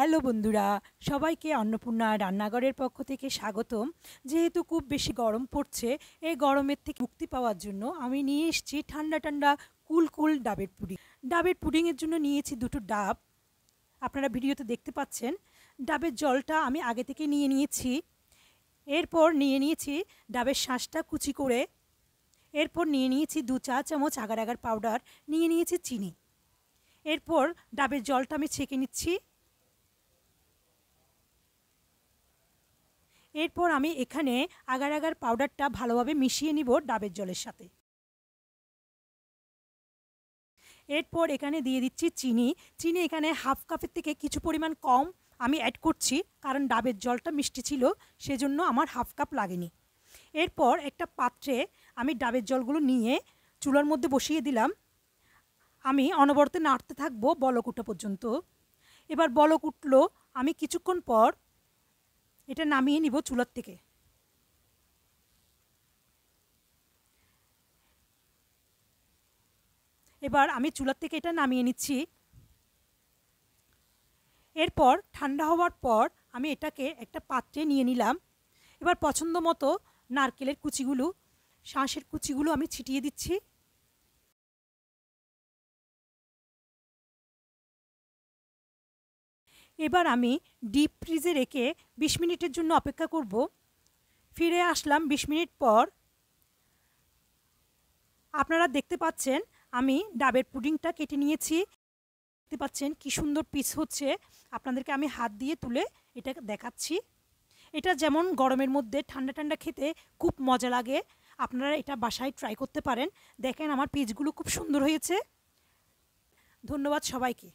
Hello বন্ধুরা, সবাইকে অন্নপূর্ণা রান্নাঘরের পক্ষ থেকে স্বাগতম। যেহেতু খুব বেশি গরম পড়ছে, এই গরমের থেকে মুক্তি পাওয়ার জন্য আমি নিয়ে এসেছি ঠান্ডা ঠান্ডা কুল কুল ডাবের পুডিং। ডাবের পুডিংয়ের জন্য নিয়েছি দুটো ডাব। আপনারা ভিডিওতে দেখতে পাচ্ছেন। ডাবের জলটা আমি আগে থেকে নিয়ে নিয়েছি। এরপর নিয়ে নিয়েছি ডাবের শাঁসটা কুচি করে। এরপর নিয়ে নিয়েছি 2 চা চামচ আগার আগার পাউডার, নিয়ে নিয়েছি চিনি। এরপর ডাবের জলটা আমি ছেঁকে নিচ্ছি। এরপর আমি এখানে আগার আগার পাউডারটা ভালোভাবে মিশিয়ে নিব ডাবের জলের সাথে। এরপর এখানে দিয়ে দিচ্ছি চিনি। চিনি এখানে হাফ কাপের থেকে কিছু পরিমাণ কম আমি অ্যাড করছি, কারণ ডাবের জলটা মিষ্টি ছিল, সেজন্য আমার হাফ কাপ লাগেনি। এরপর একটা পাত্রে আমি ডাবের জলগুলো নিয়ে চুলার মধ্যে বসিয়ে দিলাম। আমি অনবরত নাড়তে থাকবো বলক ওঠা পর্যন্ত। এবার বলক উঠলো, আমি কিছুক্ষণ পর এটা নামিয়ে নিব চুলার থেকে। এবার আমি চুলার থেকে এটা নামিয়ে নিচ্ছি। এরপর ঠান্ডা হওয়ার পর আমি এটাকে একটা পাত্রে নিয়ে নিলাম। এবার পছন্দ মতো নারকেলের কুচিগুলো, শাঁসের কুচিগুলো আমি ছিটিয়ে দিচ্ছি। এবার আমি ডিপ ফ্রিজে রেখে 20 মিনিটের জন্য অপেক্ষা করব। ফিরে আসলাম 20 মিনিট পর। আপনারা দেখতে পাচ্ছেন আমি ডাবের পুডিংটা কেটে নিয়েছি। দেখতে পাচ্ছেন কি সুন্দর পিস হচ্ছে। আপনাদেরকে আমি হাত দিয়ে তুলে এটা দেখাচ্ছি। এটা যেমন গরমের মধ্যে ঠান্ডা ঠান্ডা খেতে খুব মজা লাগে। আপনারা এটা বাসায় ট্রাই করতে পারেন। দেখেন আমার পিসগুলো খুব সুন্দর হয়েছে। ধন্যবাদ সবাইকে।